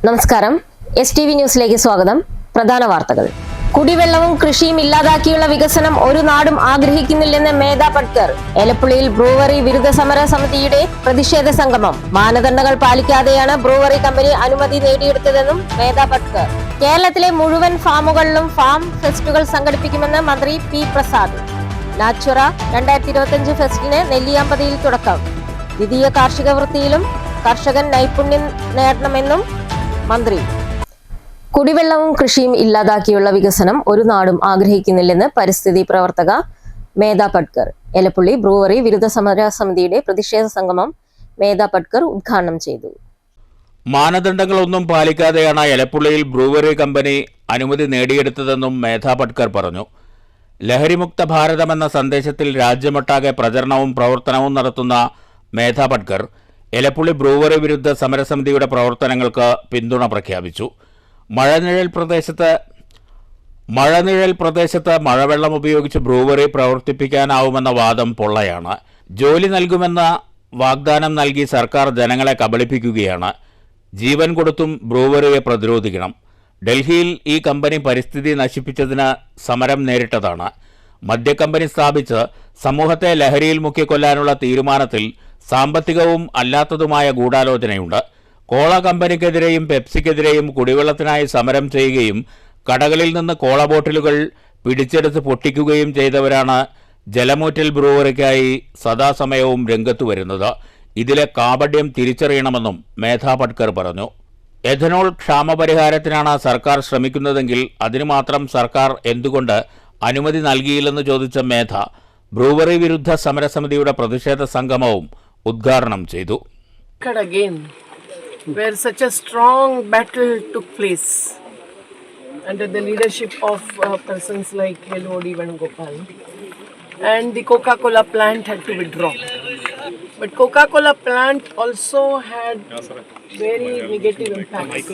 നമസ്കാരം STV ന്യൂസിലേക്ക് സ്വാഗതം. പ്രധാന വാർത്തകൾ. കുടിവെള്ളവും കൃഷിയും ഇല്ലാതാക്കിയുള്ള വികസനം ഒരു നാടും ആഗ്രഹിക്കുന്നില്ലെന്ന് മേധാ പട്കർ. എലപ്പുള്ളിയിൽ ബ്രൂവറി വിരുദ്ധ സമര സമിതിയുടെ പ്രതിഷേധ സംഗമം. മാനദണ്ഡങ്ങൾ പാലിക്കാതെയാണ് ബ്രൂവറി കമ്പനി അനുമതി നേടിയെടുത്തതെന്നും മേധാ പട്കർ. കേരളത്തിലെ മുഴുവൻ ഫാമുകളിലും ഫാം ഫെസ്റ്റുകൾ സംഘടിപ്പിക്കുമെന്ന് മന്ത്രി P. പ്രസാദ്. നാച്ചുറ 2025 ഫെസ്റ്റിന് നെല്ലിയാമ്പതിയിൽ തുടക്കം. ദ്വിതീയ കാർഷിക വൃത്തിയിലും കർഷകൻ നൈപുണ്യം നേടണമെന്നും മന്ത്രി. കുടിവെള്ളവും കൃഷിയും ഇല്ലാതാക്കിയുള്ള വികസനം ഒരു നാടും ആഗ്രഹിക്കുന്നില്ലെന്ന് പരിസ്ഥിതി പ്രവർത്തക മേധാ പട്കർ. എലപ്പുള്ളി ബ്രൂവറി വിരുദ്ധ സമര സമിതിയുടെ പ്രതിഷേധ സംഗമം മേധാ പട്കർ ഉദ്ഘാടനം ചെയ്തു. മാനദണ്ഡങ്ങളൊന്നും പാലിക്കാതെയാണ് എലപ്പുള്ളിയിൽ ബ്രൂവറി കമ്പനി അനുമതി നേടിയെടുത്തതെന്നും മേധാ പട്കർ പറഞ്ഞു. ലഹരിമുക്ത ഭാരതമെന്ന സന്ദേശത്തിൽ രാജ്യമൊട്ടാകെ പ്രചരണവും പ്രവർത്തനവും നടത്തുന്ന മേധാ പട്കർ എലപ്പുള്ളി ബ്രൂവറി വിരുദ്ധ സമരസമിതിയുടെ പ്രവർത്തനങ്ങൾക്ക് പിന്തുണ പ്രഖ്യാപിച്ചു. മഴനിഴൽ പ്രദേശത്ത് മഴവെള്ളം ഉപയോഗിച്ച് ബ്രൂവറി പ്രവർത്തിപ്പിക്കാനാവുമെന്ന വാദം പൊള്ളയാണ്. ജോലി നൽകുമെന്ന വാഗ്ദാനം നൽകി സർക്കാർ ജനങ്ങളെ കബളിപ്പിക്കുകയാണ്. ജീവൻ കൊടുത്തും ബ്രൂവറിയെ പ്രതിരോധിക്കണം. ഡൽഹിയിൽ ഈ കമ്പനി പരിസ്ഥിതി നശിപ്പിച്ചതിന് സമരം നേരിട്ടതാണ്. മദ്യക്കമ്പനി സ്ഥാപിച്ച് സമൂഹത്തെ ലഹരിയിൽ മുക്കിക്കൊല്ലാനുള്ള തീരുമാനത്തിൽ സാമ്പത്തികവും അല്ലാത്തതുമായ ഗൂഢാലോചനയുണ്ട്. കോള കമ്പനിക്കെതിരെയും പെപ്സിക്കെതിരെയും കുടിവെള്ളത്തിനായി സമരം ചെയ്യുകയും കടകളിൽ നിന്ന് കോള ബോട്ടിലുകൾ പിടിച്ചെടുത്ത് പൊട്ടിക്കുകയും ചെയ്തവരാണ് ജലമൂറ്റൽ ബ്രൂവറിക്കായി സദാസമയവും രംഗത്തു വരുന്നത്. ഇതിലെ കാപട്യം തിരിച്ചറിയണമെന്നും മേധാ പട്കർ പറഞ്ഞു. എഥനോൾ ക്ഷാമപരിഹാരത്തിനാണ് സർക്കാർ ശ്രമിക്കുന്നതെങ്കിൽ അതിനു മാത്രം സർക്കാർ എന്തുകൊണ്ട് അനുമതി നൽകിയില്ലെന്ന് ചോദിച്ച മേധ ബ്രൂവറി വിരുദ്ധ സമരസമിതിയുടെ പ്രതിഷേധ സംഗമവും ഉദ്ഘാടനം ചെയ്തു. Again, where such a strong battle took place under the leadership of persons like Yellowdi Venugopal, and the Coca-Cola plant had to withdraw. But Coca-Cola plant also had very negative impacts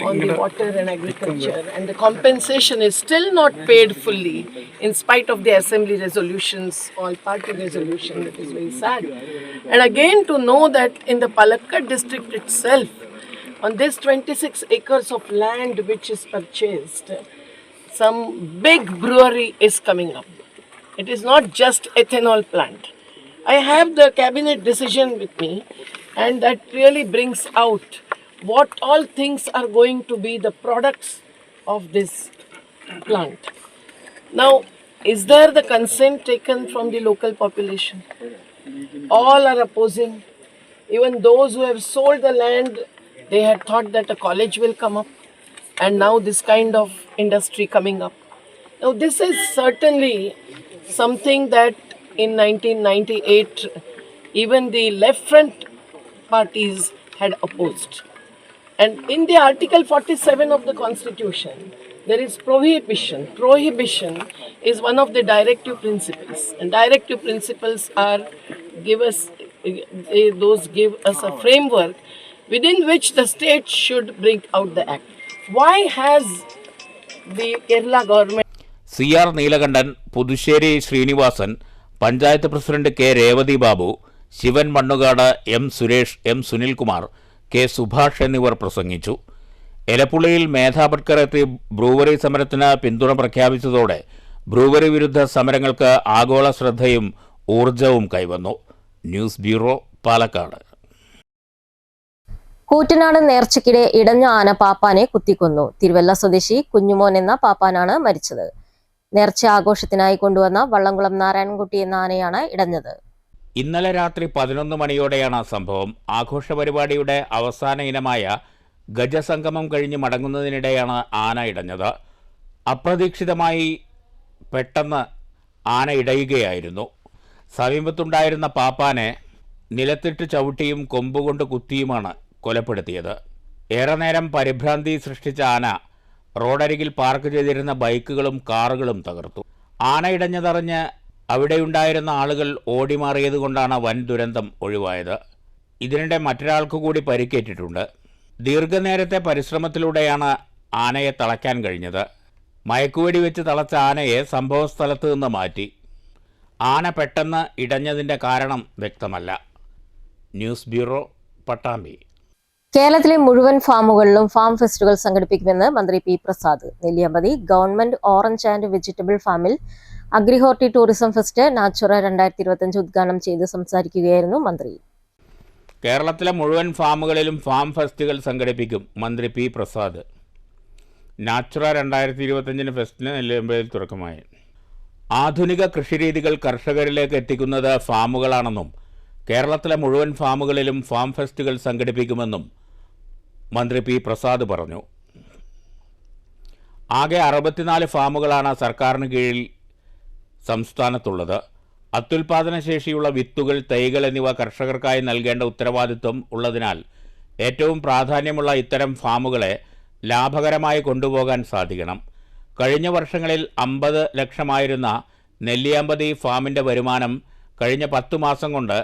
on the water and agriculture, and the compensation is still not paid fully in spite of the assembly resolutions, all party resolution. That is very sad. And again, to know that in the Palakkad district itself, on this 26 acres of land which is purchased, some big brewery is coming up. It is not just ethanol plant. I have the cabinet decision with me, and that really brings out what all things are going to be the products of this plant. Now, is there the consent taken from the local population? All are opposing. Even those who have sold the land, they had thought that a college will come up, and now this kind of industry coming up. Now, this is certainly something that in 1998 even the left front parties had opposed. And in the Article 47 of the Constitution, there is prohibition. Prohibition is one of the directive principles, and directive principles are give us a framework within which the state should bring out the act. Why has the Kerala government CR Neelakantan, Puthussery Srinivasan, panchayat president K. Revathi Babu, Sivan Mannukad, M. Suresh, M. Sunilkumar, K. Subhash എന്നിവർ പ്രസംഗിച്ചു. എലപ്പുള്ളിയിൽ മേധാ പട്കർ എത്തി brewery സമരത്തിന് പിന്തുണ പ്രഖ്യാപിച്ചതോടെ brewery വിരുദ്ധ സമരങ്ങൾക്ക് ആഗോള ശ്രദ്ധയും ഊർജവും കൈവന്നു. News bureau, Palakkad. കൂറ്റനാട് നേർച്ചയ്ക്കിടെ ഇടഞ്ഞ ആന പാപ്പാനെ കുത്തിക്കൊന്നു. തിരുവല്ല സ്വദേശി കുഞ്ഞുമോൻ എന്ന പാപ്പാനാണ് മരിച്ചത്. നേർച്ച ആഘോഷത്തിനായി കൊണ്ടുവന്ന വള്ളംകുളം നാരായണൻകുട്ടി എന്ന ആനയാണ് ഇടഞ്ഞത്. ഇന്നലെ രാത്രി 11 മണിയോടെയാണ് സംഭവം. ആഘോഷ പരിപാടിയുടെ അവസാന ഇനമായ ഗജസംഗമം കഴിഞ്ഞ് മടങ്ങുന്നതിനിടെയാണ് ആന ഇടഞ്ഞത്. അപ്രതീക്ഷിതമായി പെട്ടെന്ന് ആന ഇടയുകയായിരുന്നു. സമീപത്തുണ്ടായിരുന്ന പാപ്പാനെ നിലത്തിട്ട് ചവിട്ടിയും കൊമ്പുകൊണ്ട് കുത്തിയുമാണ് കൊലപ്പെടുത്തിയത്. ഏറെ നേരം പരിഭ്രാന്തി സൃഷ്ടിച്ച ആന റോഡരികിൽ പാർക്ക് ചെയ്തിരുന്ന ബൈക്കുകളും കാറുകളും തകർത്തു. ആന ഇടഞ്ഞതറിഞ്ഞ് അവിടെയുണ്ടായിരുന്ന ആളുകൾ ഓടിമാറിയതുകൊണ്ടാണ് വൻ ദുരന്തം ഒഴിവായത്. ഇതിനിടെ മറ്റൊരാൾക്ക് കൂടി പരിക്കേറ്റിട്ടുണ്ട്. ദീർഘനേരത്തെ പരിശ്രമത്തിലൂടെയാണ് ആനയെ തളയ്ക്കാൻ കഴിഞ്ഞത്. മയക്കുവെടി വെച്ച് തളച്ച ആനയെ സംഭവസ്ഥലത്ത് നിന്ന് മാറ്റി. ആന പെട്ടെന്ന് ഇടഞ്ഞതിൻ്റെ കാരണം വ്യക്തമല്ല. News bureau, Pattambi. കേരളത്തിലെ മുഴുവൻ ഫാമുകളിലും ഫാം ഫെസ്റ്റുകൾ സംഘടിപ്പിക്കുമെന്ന് മന്ത്രി P Prasad. Nelliyampathy government orange and vegetable ഫാമിൽ അഗ്രിഹോർട്ടി ടൂറിസം ഫെസ്റ്റ് നാച്ചുറ 2025 ഉദ്ഘാടനം ചെയ്ത് സംസാരിക്കുകയായിരുന്നു മന്ത്രി. കേരളത്തിലെ മുഴുവൻ ഫാമുകളിലും ഫാം ഫെസ്റ്റുകൾ സംഘടിപ്പിക്കും മന്ത്രി പി പ്രസാദ്. നാച്ചുറ 2025 ഫെസ്റ്റിന് നെല്ലിയാമ്പതിയിൽ തുടക്കമായി. ആധുനിക കൃഷിരീതികൾ കർഷകരിലേക്ക് എത്തിക്കുന്നത് ഫാമുകളാണെന്നും കേരളത്തിലെ മുഴുവൻ ഫാമുകളിലും ഫാം ഫെസ്റ്റുകൾ സംഘടിപ്പിക്കുമെന്നും മന്ത്രി പി പ്രസാദ് പറഞ്ഞു. ആകെ 64 ഫാമുകളാണ് സർക്കാരിന് കീഴിൽ സംസ്ഥാനത്തുള്ളത്. അത്യുൽപാദന ശേഷിയുള്ള വിത്തുകൾ, തൈകൾ എന്നിവ കർഷകർക്കായി നൽകേണ്ട ഉത്തരവാദിത്വം ഉള്ളതിനാൽ ഏറ്റവും പ്രാധാന്യമുള്ള ഇത്തരം ഫാമുകളെ ലാഭകരമായി കൊണ്ടുപോകാൻ സാധിക്കണം. കഴിഞ്ഞ വർഷങ്ങളിൽ 50 ലക്ഷമായിരുന്ന നെല്ലിയാമ്പതി ഫാമിൻ്റെ വരുമാനം കഴിഞ്ഞ 10 മാസം കൊണ്ട്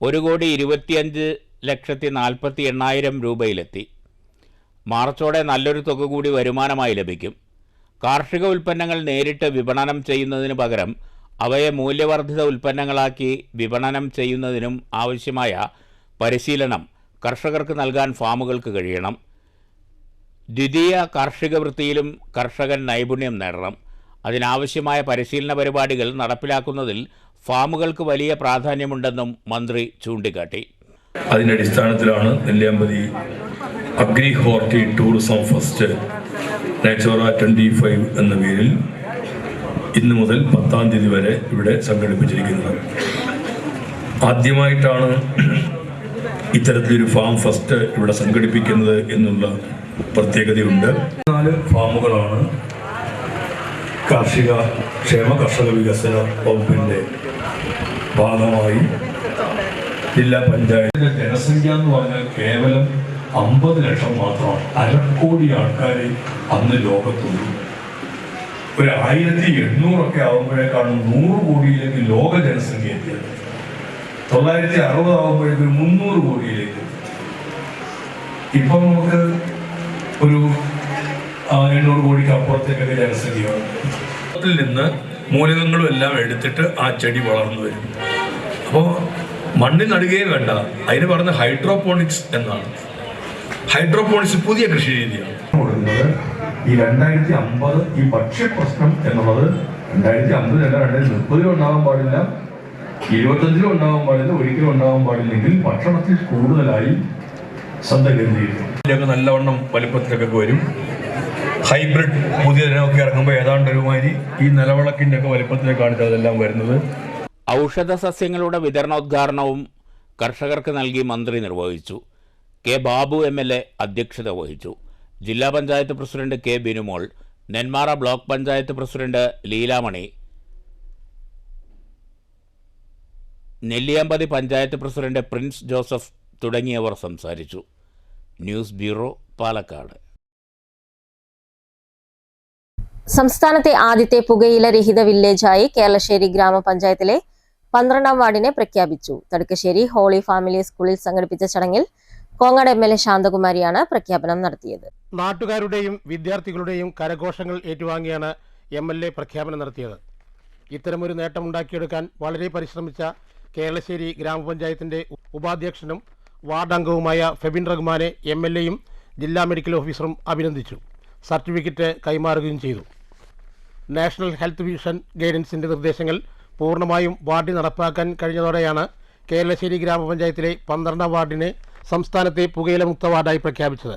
1,25,40,800 രൂപയിലെത്തി. മാർച്ചോടെ നല്ലൊരു തുക കൂടി വരുമാനമായി ലഭിക്കും. കാർഷിക ഉൽപ്പന്നങ്ങൾ നേരിട്ട് വിപണനം ചെയ്യുന്നതിന് പകരം അവയെ മൂല്യവർദ്ധിത ഉൽപ്പന്നങ്ങളാക്കി വിപണനം ചെയ്യുന്നതിനും ആവശ്യമായ പരിശീലനം കർഷകർക്ക് നൽകാൻ ഫാമുകൾക്ക് കഴിയണം. ദ്വിതീയ കാർഷിക വൃത്തിയിലും കർഷകൻ നൈപുണ്യം നേടണം. അതിനാവശ്യമായ പരിശീലന പരിപാടികൾ നടപ്പിലാക്കുന്നതിൽ ഫാമുകൾക്ക് വലിയ പ്രാധാന്യമുണ്ടെന്നും മന്ത്രി ചൂണ്ടിക്കാട്ടി. അതിൻ്റെ അടിസ്ഥാനത്തിലാണ് നെല്ലിയാമ്പതി അഗ്രിഹോർട്ടി ടൂറിസം ഫെസ്റ്റ് നാച്ചുറ 25 എന്ന പേരിൽ ഇന്നു മുതൽ 10-ാം തീയതി വരെ ഇവിടെ സംഘടിപ്പിച്ചിരിക്കുന്നത്. ആദ്യമായിട്ടാണ് ഇത്തരത്തിലൊരു ഫാം ഫെസ്റ്റ് ഇവിടെ സംഘടിപ്പിക്കുന്നത് എന്നുള്ള പ്രത്യേകതയുണ്ട്. 4 ഫാമുകളാണ് കർഷക വികസന വകുപ്പിൻ്റെ ഭാഗമായി ജില്ലാ പഞ്ചായത്തിൻ്റെ ജനസംഖ്യ എന്ന് പറഞ്ഞാൽ കേവലം 50 ലക്ഷം മാത്രമാണ്. 1/2 കോടി ആൾക്കാർ അന്ന് ലോകത്തുള്ളൂ. ഒരു 1800 ആകുമ്പോഴേക്കാണ് 100 കോടിയിലേക്ക് ലോക ജനസംഖ്യ എത്തിയത്. 960 ആകുമ്പോഴേക്ക് 300 കോടിയിലേക്ക്. ഇപ്പം നമുക്ക് ഒരു 800 കോടിക്ക് അപ്പുറത്തേക്കൊക്കെ ജനസംഖ്യയാണ്. അതിൽ നിന്ന് മൂലകങ്ങളും എല്ലാം എടുത്തിട്ട് ആ ചെടി വളർന്നു വരും. അപ്പോൾ മണ്ണിൽ നടുകയേ വേണ്ട. അതിന് പറഞ്ഞ ഹൈഡ്രോപോണിക്സ് എന്നാണ്. ഹൈഡ്രോപോണിക്സ് പുതിയ കൃഷി രീതിയാണ്. കൊടുക്കുന്നത് ഈ 2050 ഈ ഭക്ഷ്യപ്രശ്നം എന്നുള്ളത് 2050 അല്ല, 2030 ഉണ്ടാകാൻ പാടില്ല, 25 ഉണ്ടാകാൻ പാടില്ല, ഒരിക്കലും ഉണ്ടാകാൻ പാടില്ലെങ്കിൽ ഭക്ഷണത്തിൽ കൂടുതലായി ശ്രദ്ധ കേന്ദ്രീകരിക്കും. ഇതിലൊക്കെ നല്ലവണ്ണം വലിപ്പത്തിലൊക്കെ വരും. ഹൈബ്രിഡ് പുതിയ ഇനമൊക്കെ ഇറങ്ങുമ്പോൾ ഏതാണ്ട് ഒരുമാതിരി ഈ നിലവിളക്കിൻ്റെ ഒക്കെ വലിപ്പത്തിലേക്കാണ് അതെല്ലാം വരുന്നത്. ഔഷധ സസ്യങ്ങളുടെ വിതരണോദ്ഘാടനവും കർഷകർക്ക് നൽകി മന്ത്രി നിർവഹിച്ചു. കെ ബാബു MLA അധ്യക്ഷത വഹിച്ചു. ജില്ലാ panchayat president K Binumol, Nenmara block panchayat president Leelamani, Nelliyampathy panchayat president Prince Joseph തുടങ്ങിയവർ സംസാരിച്ചു. News bureau, Palakkad. സംസ്ഥാനത്തെ ആദ്യത്തെ പുകയില രഹിത വില്ലേജായി കേരളശ്ശേരി ഗ്രാമപഞ്ചായത്തിലെ 12ാം വാർഡിനെ പ്രഖ്യാപിച്ചു. തടുക്കശ്ശേരി ഹോളി ഫാമിലി സ്കൂളിൽ സംഘടിപ്പിച്ച ചടങ്ങിൽ കോങ്ങാട് MLA ശാന്തകുമാരിയാണ് പ്രഖ്യാപനം നടത്തിയത്. നാട്ടുകാരുടെയും വിദ്യാർത്ഥികളുടെയും കരഘോഷങ്ങൾ ഏറ്റുവാങ്ങിയാണ് MLA പ്രഖ്യാപനം നടത്തിയത്. ഇത്തരമൊരു നേട്ടമുണ്ടാക്കിയെടുക്കാൻ വളരെ പരിശ്രമിച്ച കേരളശ്ശേരി ഗ്രാമപഞ്ചായത്തിന്റെ ഉപാധ്യക്ഷനും വാർഡ് അംഗവുമായ ഫെബിൻ റഹ്മാനെ MLAയും ജില്ലാ മെഡിക്കൽ ഓഫീസറും അഭിനന്ദിച്ചു. സർട്ടിഫിക്കറ്റ് കൈമാറുകയും ചെയ്തു. നാഷണൽ ഹെൽത്ത് മിഷൻ ഗൈഡൻസിൻ്റെ നിർദ്ദേശങ്ങൾ പൂർണ്ണമായും വാർഡിൽ നടപ്പാക്കാൻ കഴിഞ്ഞതോടെയാണ് കേരളശ്ശേരി ഗ്രാമപഞ്ചായത്തിലെ 12ാം വാർഡിനെ സംസ്ഥാനത്തെ പുകയില മുക്ത വാർഡായി പ്രഖ്യാപിച്ചത്.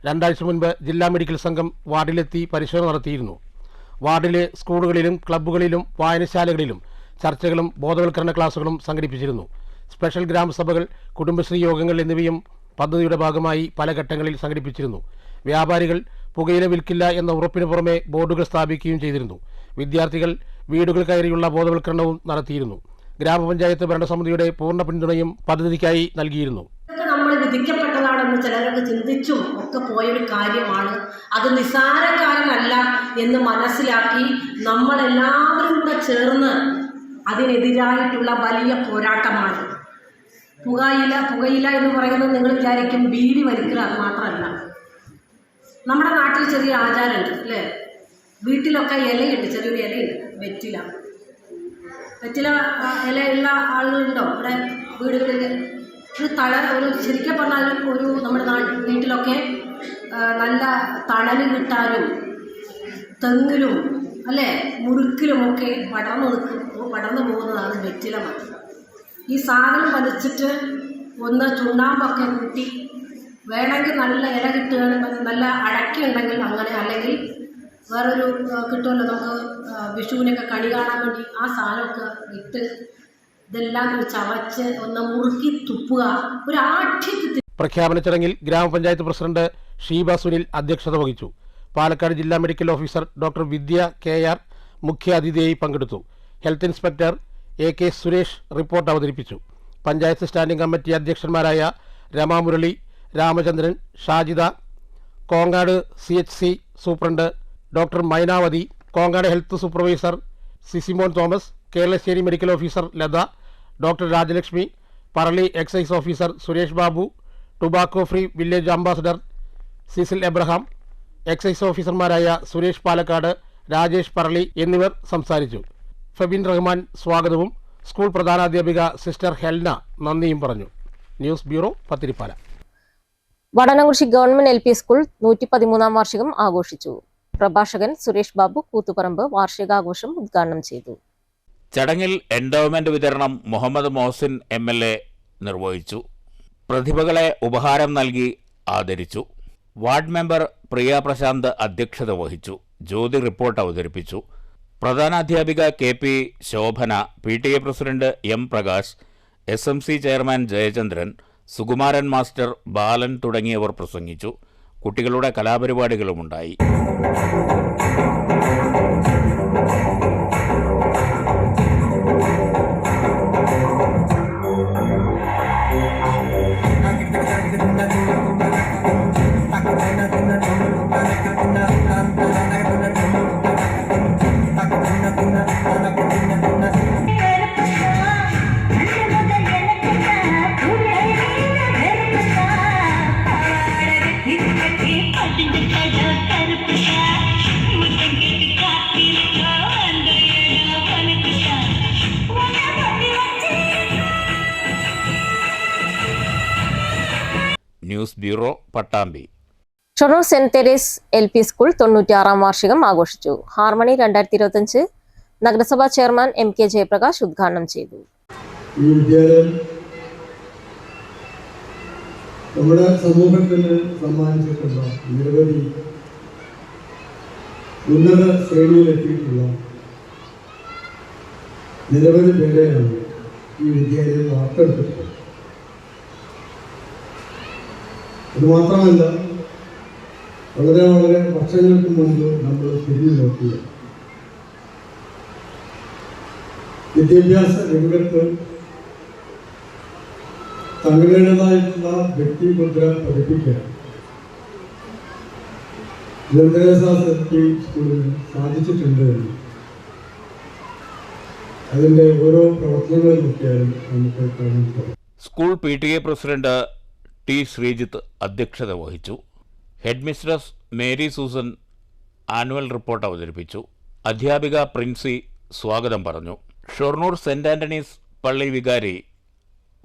2 ആഴ്ച മുൻപ് ജില്ലാ മെഡിക്കൽ സംഘം വാർഡിലെത്തി പരിശോധന നടത്തിയിരുന്നു. വാർഡിലെ സ്കൂളുകളിലും ക്ലബ്ബുകളിലും വായനശാലകളിലും ചർച്ചകളും ബോധവൽക്കരണ ക്ലാസുകളും സംഘടിപ്പിച്ചിരുന്നു. സ്പെഷ്യൽ ഗ്രാമസഭകൾ, കുടുംബശ്രീ യോഗങ്ങൾ എന്നിവയും പദ്ധതിയുടെ ഭാഗമായി പല ഘട്ടങ്ങളിൽ സംഘടിപ്പിച്ചിരുന്നു. വ്യാപാരികൾ പുകയില വിൽക്കില്ല എന്ന ഉറപ്പിന് പുറമെ ബോർഡുകൾ സ്ഥാപിക്കുകയും ചെയ്തിരുന്നു. വിദ്യാർത്ഥികൾ വീടുകൾ കയറിയുള്ള ബോധവൽക്കരണവും നടത്തിയിരുന്നു. ഗ്രാമപഞ്ചായത്ത് ഭരണസമിതിയുടെ പൂർണ്ണ പിന്തുണയും പദ്ധതിക്കായി നൽകിയിരുന്നു. നമ്മൾ വിധിക്കപ്പെട്ടതാണെന്ന് ചിലരൊക്കെ ചിന്തിച്ചും ഒക്കെ പോയൊരു കാര്യമാണ്. അത് നിസ്സാരക്കാരനല്ല എന്ന് മനസ്സിലാക്കി നമ്മളെല്ലാവരും കൂടെ ചേർന്ന് അതിനെതിരായിട്ടുള്ള വലിയ പോരാട്ടമാണ്. പുകയില എന്ന് പറയുന്നത് നിങ്ങൾ വിചാരിക്കും ബീഡി വലിക്കുക, അത് മാത്രമല്ല. നമ്മുടെ നാട്ടിൽ ചെറിയ ആചാരമുണ്ട് അല്ലേ? വീട്ടിലൊക്കെ ഇലയുണ്ട്, ചെറിയൊരു ഇലയുണ്ട്, വെറ്റില ഇലയുള്ള ആളുകളുണ്ടോ ഇവിടെ വീടുകളിൽ? ഒരു ശരിക്കും പറഞ്ഞാൽ ഒരു നമ്മുടെ വീട്ടിലൊക്കെ നല്ല തണൽ കിട്ടാനും തെങ്ങിലും അല്ലേ മുറുക്കിലുമൊക്കെ പടർന്നു പോകുന്നതാണ് വെറ്റില മരം. ഈ സാധനം വലിച്ചിട്ട് ഒന്ന് ചുണ്ണാമ്പൊക്കെ കൂട്ടി വേണമെങ്കിൽ നല്ല ഇല കിട്ടുകയാണെങ്കിൽ നല്ല അടക്കി ഉണ്ടെങ്കിൽ അങ്ങനെ, അല്ലെങ്കിൽ വേറൊരു കിട്ടുമല്ലോ നമുക്ക് വിഷുവിനൊക്കെ കണി കാണാൻ വേണ്ടി ആ സാധനമൊക്കെ ഇട്ട് ഇതെല്ലാം ചവച്ച് ഒന്ന് മുറുക്കി തുപ്പുക, ഒരു ആഠ്യത്തിൽ. പ്രഖ്യാപന ചടങ്ങിൽ ഗ്രാമപഞ്ചായത്ത് പ്രസിഡന്റ് ഷീബ സുനിൽ അധ്യക്ഷത വഹിച്ചു. പാലക്കാട് ജില്ലാ medical officer doctor Vidya KR മുഖ്യ അതിഥിയായി പങ്കെടുത്തു. Health inspector AK Suresh report അവതരിപ്പിച്ചു. പഞ്ചായത്ത് സ്റ്റാൻഡിംഗ് കമ്മിറ്റി അധ്യക്ഷന്മാരായ Ramamurali, Ramachandran, Shajida, Kongad CHC superintendent doctor Mainavathi, Kongad health supervisor Sisimon Thomas, Keralassery medical officer Latha, doctor Rajalakshmi, Parali excise officer Suresh Babu, tobacco free village ambassador Cecil Abraham, excise ഓഫീസർമാരായ സുരേഷ് പാലക്കാട്, രാജേഷ് പറളി എന്നിവർ സംസാരിച്ചു. ഫെബിൻ റഹ്മാൻ സ്വാഗതവും സ്കൂൾ പ്രധാനാധ്യാപിക സിസ്റ്റർ ഹെൽന നന്ദിയും പറഞ്ഞു. News bureau, Pathiripala. Vadanamkurissi government LP school 113ാം വാർഷികം ആഘോഷിച്ചു. പ്രഭാഷകൻ സുരേഷ് ബാബു കൂത്തുപറമ്പ് വാർഷികാഘോഷം ഉദ്ഘാടനം ചെയ്തു. ചടങ്ങിൽ എൻഡോവ്മെന്റ് വിതരണം മുഹമ്മദ് മോഹസിൻ MLA നിർവഹിച്ചു. പ്രതിഭകളെ ഉപഹാരം നൽകി ആദരിച്ചു. വാർഡ് മെമ്പർ പ്രിയ പ്രശാന്ത് അധ്യക്ഷത വഹിച്ചു. ജ്യോതി റിപ്പോർട്ട് അവതരിപ്പിച്ചു. പ്രധാനാധ്യാപിക KP Shobhana, PTA president M Prakash, SMC chairman Jayachandran, Sukumaran master, Balan തുടങ്ങിയവർ പ്രസംഗിച്ചു. കുട്ടികളുടെ കലാപരിപാടികളുമുണ്ടായി. News bureau, Pattambi. Shoranur Saint Therese LP school 96ാം വാർഷികം ആഘോഷിച്ചു. ഹാർമണി 2025 നഗരസഭാ ചെയർമാൻ MK ജയപ്രകാശ് ഉദ്ഘാടനം ചെയ്തു. ഈ വിദ്യാലയം നമ്മുടെ സമൂഹത്തിന് സമ്മാനിച്ചിട്ടുള്ള നിരവധി ഉന്നത ശ്രേണിയിലെത്തിയിട്ടുള്ള നിരവധി പേരെയാണ് ഈ വിദ്യാലയം വാർത്തെടുത്തിട്ടുള്ളത്. അതുമാത്രമല്ല, വളരെ വർഷങ്ങൾക്ക് മുമ്പ് നമ്മൾ തിരിഞ്ഞു നോക്കിയ വിദ്യാഭ്യാസ രംഗത്ത് തങ്ങളുടേതായിട്ടുള്ള വ്യക്തിമുദ്ര പതിപ്പിക്കാൻ സ്കൂളിന് സാധിച്ചിട്ടുണ്ട്. അതിൻ്റെ ഓരോ പ്രവർത്തനങ്ങൾ നോക്കിയാലും നമുക്ക് കാണാൻ സാധിക്കും. School PTA president T Sreejith അധ്യക്ഷത വഹിച്ചു. Head mistress Mary Susan annual report അവതരിപ്പിച്ചു. അധ്യാപിക പ്രിൻസി സ്വാഗതം പറഞ്ഞു. ഷൊർണൂർ സെന്റ് ആന്റണീസ് പള്ളി വികാരി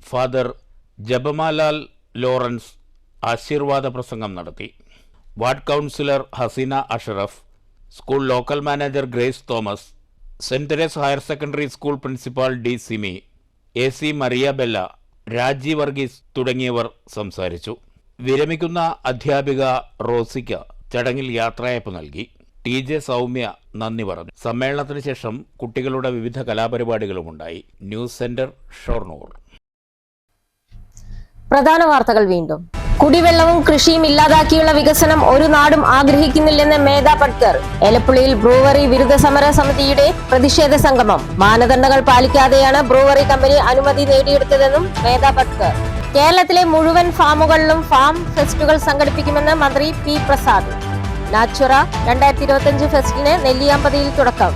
ഫാദർ ജപമാലാൽ ലോറൻസ് ആശീർവാദ പ്രസംഗം നടത്തി. Ward councillor Haseena Ashraf, school local manager Grace Thomas, saint Teresa's higher secondary school principal D Simi, AC Maria Bella, Raji Varghese തുടങ്ങിയവർ സംസാരിച്ചു. വിരമിക്കുന്ന അധ്യാപിക റോസിക്ക ചടങ്ങിൽ യാത്രയയപ്പ് നൽകി. TJ സൗമ്യ നന്ദി പറഞ്ഞു. സമ്മേളനത്തിന് ശേഷം കുട്ടികളുടെ വിവിധ കലാപരിപാടികളുമുണ്ടായി. News centre, Shoranur. പ്രധാന വാർത്തകൾ വീണ്ടും. കുടിവെള്ളവും കൃഷിയും ഇല്ലാതാക്കിയുള്ള വികസനം ഒരു നാടും ആഗ്രഹിക്കുന്നില്ലെന്ന് മേധ പട്കർ. എലപ്പുള്ളിയിൽ ബ്രൂവറി വിരുദ്ധ സമര സമിതിയുടെ പ്രതിഷേധ സംഗമം. മാനദണ്ഡങ്ങൾ പാലിക്കാതെയാണ് ബ്രൂവറി കമ്പനി അനുമതി നേടിയെടുത്തതെന്നും മേധ പട്കർ. കേരളത്തിലെ മുഴുവൻ ഫാമുകളിലും ഫാം ഫെസ്റ്റുകൾ സംഘടിപ്പിക്കുമെന്ന് മന്ത്രി P പ്രസാദ്. നാച്ചുറ 2025 ഫെസ്റ്റിന് നെല്ലിയാമ്പതിയിൽ തുടക്കം.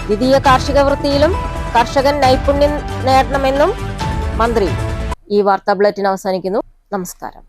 ദ്വിതീയ കാർഷിക വൃത്തിയിലും കർഷകൻ നൈപുണ്യം നേടണമെന്നും മന്ത്രി. ഈ വാർത്താ ബുള്ളറ്റിൻ അവസാനിക്കുന്നു. നമസ്കാരം.